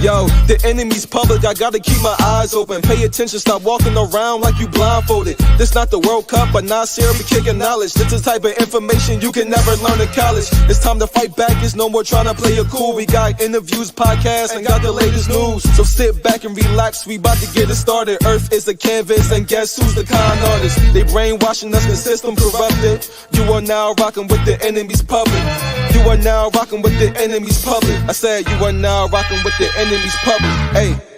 Yo, the enemy's public, I gotta keep my eyes open. Pay attention, stop walking around like you blindfolded. This not the World Cup, but Nasir be kicking knowledge. This is the type of information you can never learn in college. It's time to fight back, it's no more trying to play it cool. We got interviews, podcasts, and got the latest news. So sit back and relax, we about to get it started. Earth is the canvas, and guess who's the con artist? They brainwashing us, the system corrupted. You are now rocking with the enemy's public. You are now rocking with the enemy's public. I said you are now rocking with the enemy's public. Hey.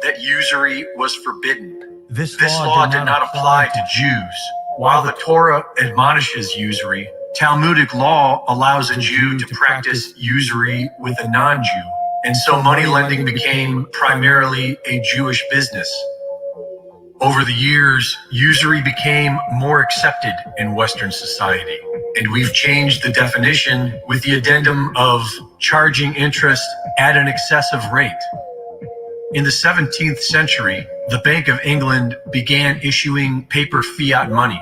That usury was forbidden. This law did not apply to Jews. While the Torah admonishes usury, Talmudic law allows a Jew to practice usury with a non-Jew, and so money lending became primarily a Jewish business. Over the years, usury became more accepted in Western society, and we've changed the definition with the addendum of charging interest at an excessive rate. In the 17th century, the Bank of England began issuing paper fiat money.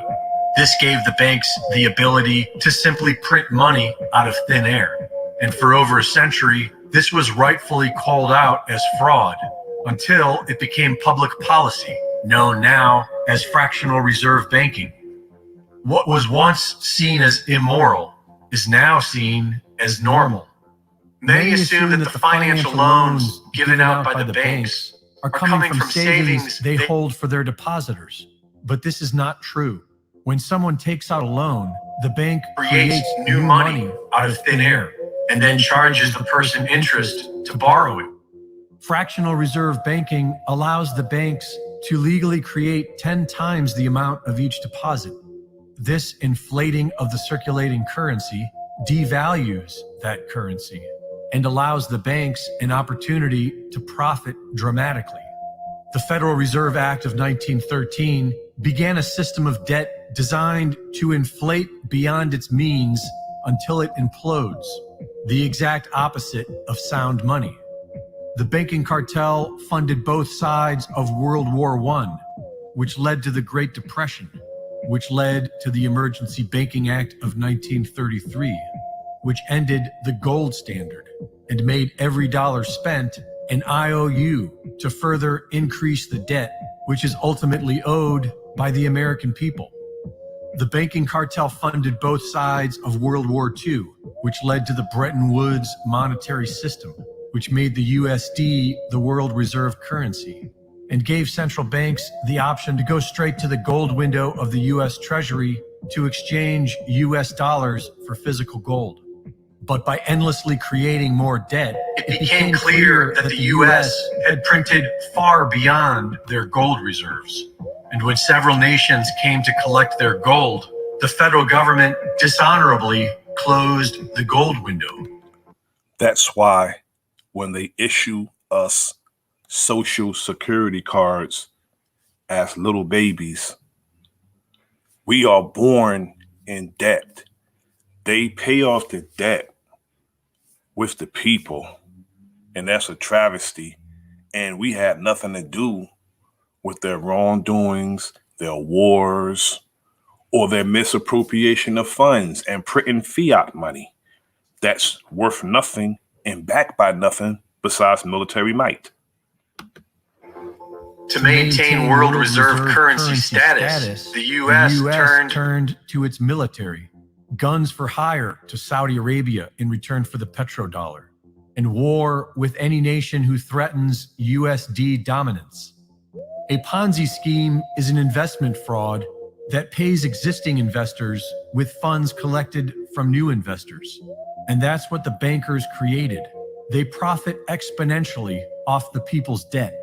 This gave the banks the ability to simply print money out of thin air. And for over a century, this was rightfully called out as fraud until it became public policy, known now as fractional reserve banking. What was once seen as immoral is now seen as normal. Many assume that the financial loans given out by the banks are coming from savings they hold for their depositors. But this is not true. When someone takes out a loan, the bank creates new money out of thin air and then charges the person interest to borrow it. Fractional reserve banking allows the banks to legally create 10 times the amount of each deposit. This inflating of the circulating currency devalues that currency and allows the banks an opportunity to profit dramatically. The Federal Reserve Act of 1913 began a system of debt designed to inflate beyond its means until it implodes, the exact opposite of sound money. The banking cartel funded both sides of World War I, which led to the Great Depression, which led to the Emergency Banking Act of 1933, which ended the gold standard and made every dollar spent an IOU to further increase the debt, which is ultimately owed by the American people. The banking cartel funded both sides of World War II, which led to the Bretton Woods monetary system, which made the USD the world reserve currency, and gave central banks the option to go straight to the gold window of the US Treasury to exchange US dollars for physical gold. But by endlessly creating more debt, it became clear that the US had printed far beyond their gold reserves. And when several nations came to collect their gold, the federal government dishonorably closed the gold window. That's why when they issue us Social Security cards as little babies, we are born in debt. They pay off the debt with the people, and that's a travesty. And we had nothing to do with their wrongdoings, their wars, or their misappropriation of funds and printing fiat money that's worth nothing and backed by nothing besides military might. To maintain world reserve currency status, the U.S. turned to its military, guns for hire to Saudi Arabia in return for the petrodollar, and war with any nation who threatens USD dominance. A Ponzi scheme is an investment fraud that pays existing investors with funds collected from new investors. And that's what the bankers created. They profit exponentially off the people's debt.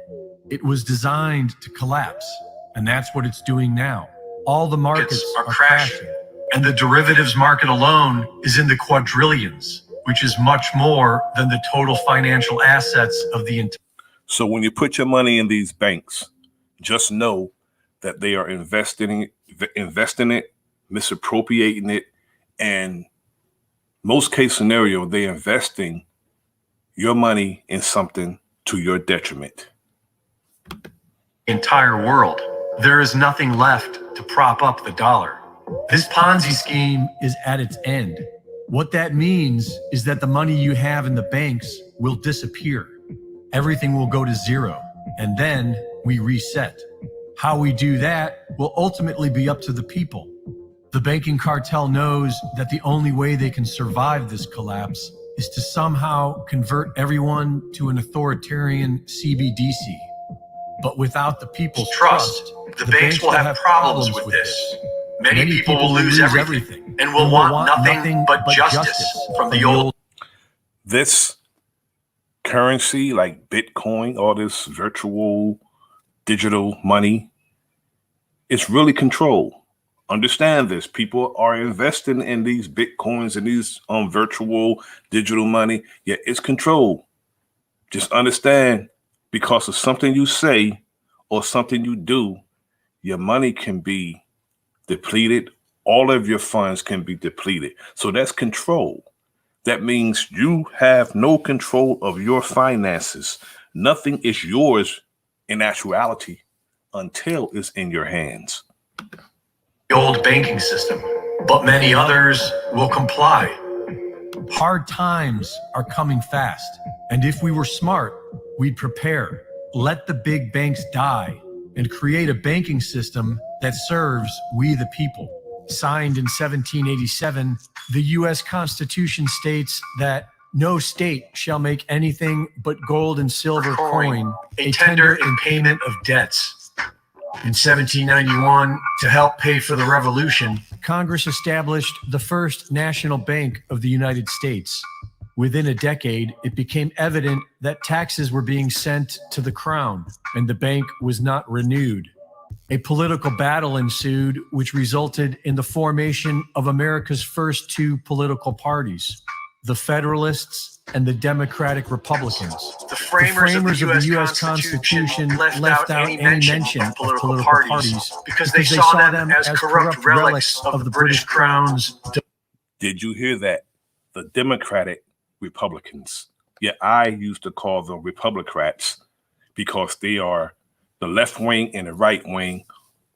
It was designed to collapse, and that's what it's doing now. All the markets are crashing. And the derivatives market alone is in the quadrillions, which is much more than the total financial assets of the entire. So when you put your money in these banks, just know that they are investing it, misappropriating it, and most case scenario, they're investing your money in something to your detriment. Entire world. There is nothing left to prop up the dollar. This Ponzi scheme is at its end. What that means is that the money you have in the banks will disappear. Everything will go to zero, and then we reset. How we do that will ultimately be up to the people. The banking cartel knows that the only way they can survive this collapse is to somehow convert everyone to an authoritarian CBDC. But without the people's trust, the banks will have problems with this. Many people will lose everything and will want nothing but justice from the old. This currency like Bitcoin, all this virtual digital money, it's really control. Understand this. People are investing in these Bitcoins and these virtual digital money, yet it's control. Just understand, because of something you say or something you do, your money can be depleted. All of your funds can be depleted. So that's control. That means you have no control of your finances. Nothing is yours in actuality until it's in your hands. The old banking system, but many others will comply. Hard times are coming fast, and if we were smart, we'd prepare. Let the big banks die and create a banking system that serves we the people. Signed in 1787, the U.S. Constitution states that no state shall make anything but gold and silver coin a tender in payment of debts. In 1791, to help pay for the revolution, Congress established the first national bank of the United States. Within a decade, it became evident that taxes were being sent to the crown, and the bank was not renewed. A political battle ensued, which resulted in the formation of America's first two political parties, the Federalists and the Democratic Republicans. The framers of the U.S. Constitution left out any mention of political parties because they saw them as corrupt relics of the British Crown's. Did you hear that? The Democratic Republicans. Yeah, I used to call them Republicrats because they are the left wing and the right wing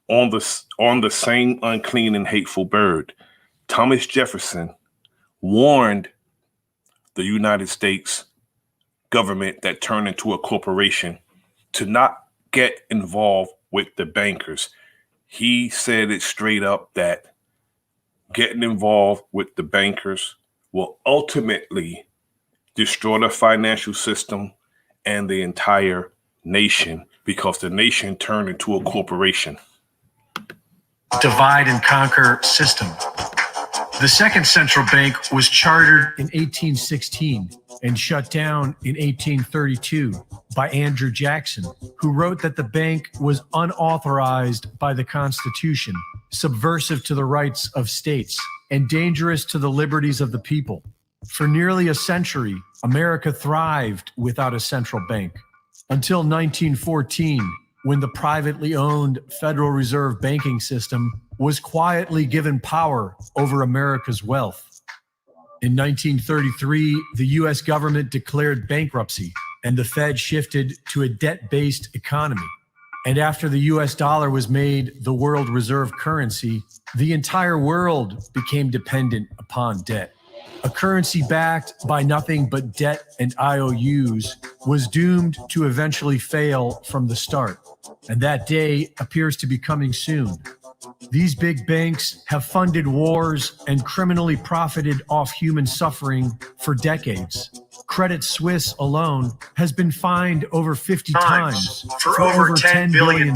on the same unclean and hateful bird. Thomas Jefferson warned the United States government that turned into a corporation to not get involved with the bankers. He said it straight up that getting involved with the bankers will ultimately destroy the financial system and the entire nation, because the nation turned into a corporation. Divide and conquer system. The second central bank was chartered in 1816 and shut down in 1832 by Andrew Jackson, who wrote that the bank was unauthorized by the Constitution, subversive to the rights of states, and dangerous to the liberties of the people. For nearly a century, America thrived without a central bank, until 1914, when the privately owned Federal Reserve banking system was quietly given power over America's wealth. In 1933, the U.S. government declared bankruptcy, and the Fed shifted to a debt-based economy. And after the U.S. dollar was made the world reserve currency, the entire world became dependent upon debt. A currency backed by nothing but debt and IOUs was doomed to eventually fail from the start, and that day appears to be coming soon. These big banks have funded wars and criminally profited off human suffering for decades. Credit Suisse alone has been fined over 50 times for over $10 billion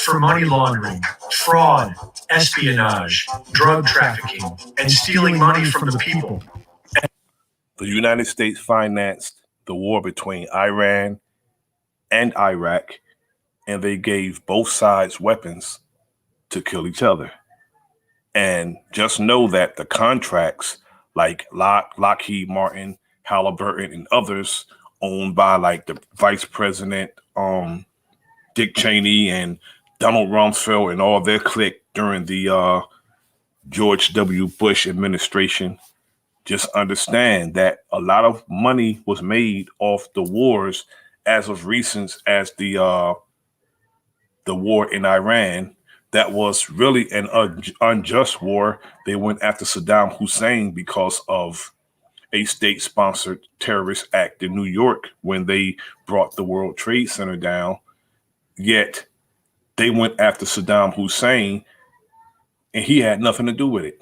for money laundering, fraud, espionage, drug trafficking, and stealing money from the people. The United States financed the war between Iran and Iraq, and they gave both sides weapons to kill each other. And just know that the contracts like Lockheed Martin, Halliburton, and others owned by like the vice president, Dick Cheney and Donald Rumsfeld and all their clique during the George W. Bush administration. Just understand that a lot of money was made off the wars as of recent as the war in Iran. That was really an unjust war. They went after Saddam Hussein because of a state-sponsored terrorist act in New York when they brought the World Trade Center down. Yet they went after Saddam Hussein and he had nothing to do with it.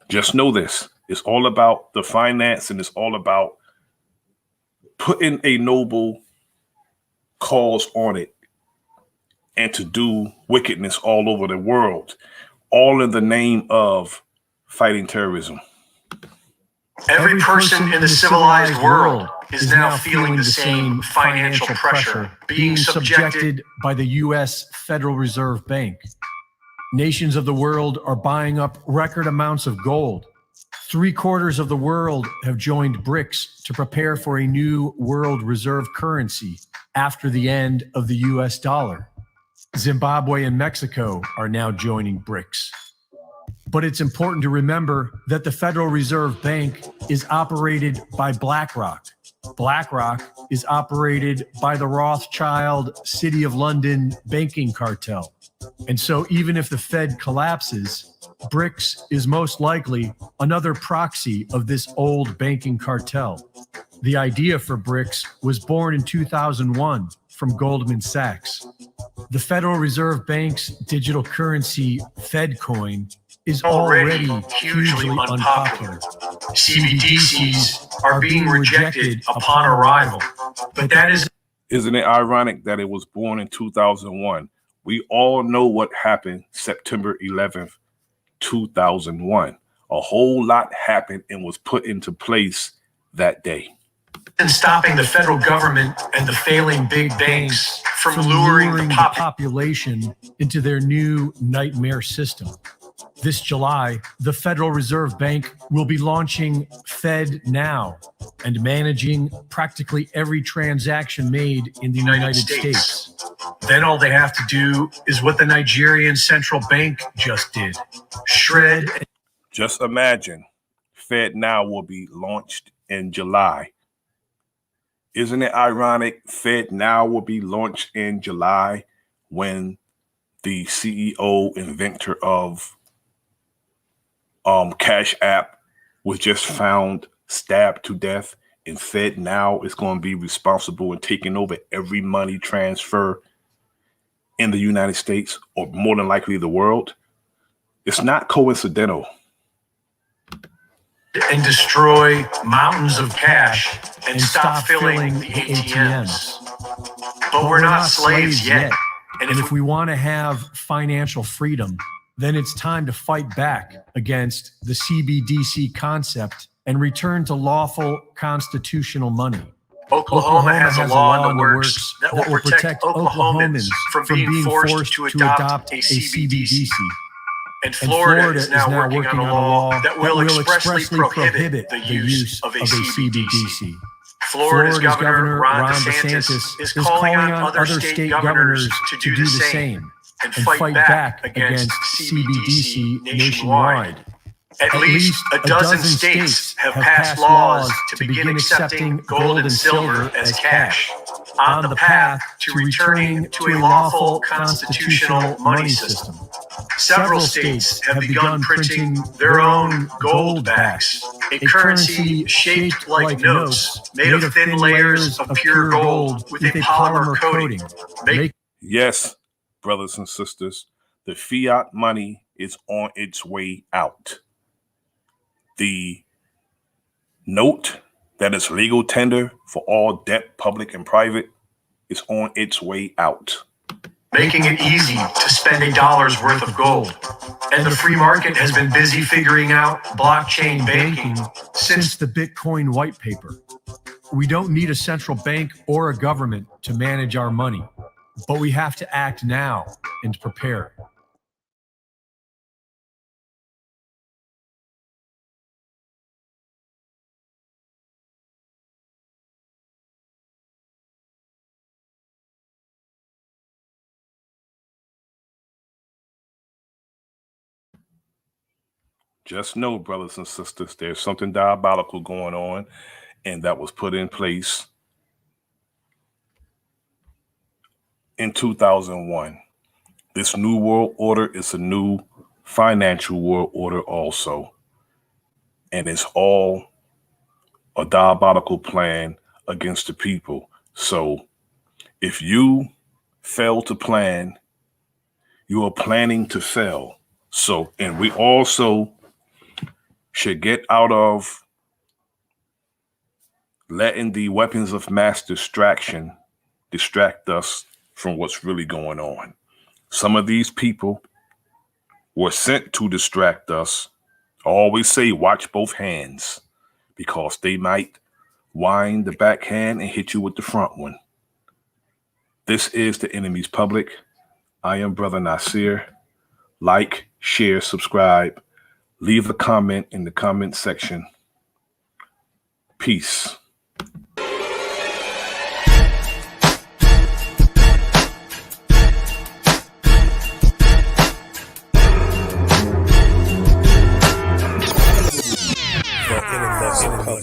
Just know this. It's all about the finance and it's all about putting a noble cause on it and to do wickedness all over the world, all in the name of fighting terrorism. Every person in the civilized world is now feeling the same financial pressure, being subjected by the U.S. Federal Reserve Bank. Nations of the world are buying up record amounts of gold. 3/4 of the world have joined BRICS to prepare for a new world reserve currency after the end of the U.S. dollar. Zimbabwe and Mexico are now joining BRICS. But it's important to remember that the Federal Reserve Bank is operated by BlackRock. BlackRock is operated by the Rothschild City of London banking cartel. And so even if the Fed collapses, BRICS is most likely another proxy of this old banking cartel. The idea for BRICS was born in 2001 from Goldman Sachs. The Federal Reserve Bank's digital currency, FedCoin, is already hugely unpopular. CBDCs are being rejected upon arrival, but that is... Isn't it ironic that it was born in 2001? We all know what happened September 11th, 2001. A whole lot happened and was put into place that day. And stopping the federal government and the failing big banks from luring the population into their new nightmare system. This July, the Federal Reserve Bank will be launching Fed Now and managing practically every transaction made in the United States. Then all they have to do is what the Nigerian central bank just did. Shred. Just imagine, Fed Now will be launched in July. Isn't it ironic? Fed Now will be launched in July when the CEO, inventor of Cash App was just found stabbed to death, and Fed Now is going to be responsible and taking over every money transfer in the United States, or more than likely the world. It's not coincidental. And destroy mountains of cash and stop filling the ATMs. But we're not slaves yet. And if we want to have financial freedom, then it's time to fight back against the CBDC concept and return to lawful constitutional money. Oklahoma has a law in the works that will protect Oklahomans from being forced to adopt a CBDC. And Florida is now working on a law that will expressly prohibit the use of a CBDC. Florida's Governor Ron DeSantis is calling on other state governors to do the same and fight back against CBDC nationwide. At least a dozen states have passed laws to begin accepting gold and silver as cash, on the path to returning to a lawful constitutional money system. Several states have begun printing their own gold backs, a currency shaped like notes, made of thin layers of pure gold with a polymer coating. Yes, brothers and sisters, the fiat money is on its way out. The note that is legal tender for all debt, public and private, is on its way out. Making it easy to spend $1 worth of gold. And the free market has been busy figuring out blockchain banking since the Bitcoin white paper. We don't need a central bank or a government to manage our money, but we have to act now and prepare. Just know, brothers and sisters, there's something diabolical going on, and that was put in place in 2001. This new world order is a new financial world order also, and it's all a diabolical plan against the people. So if you fail to plan, you are planning to fail. So, and we also should get out of letting the weapons of mass distraction distract us from what's really going on. Some of these people were sent to distract us. I always say, watch both hands, because they might wind the back hand and hit you with the front one. This is the enemy's public. I am Bro.Nasir. Like, share, subscribe. Leave a comment in the comment section. Peace.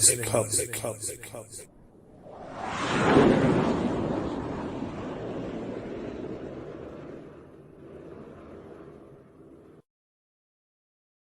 The public.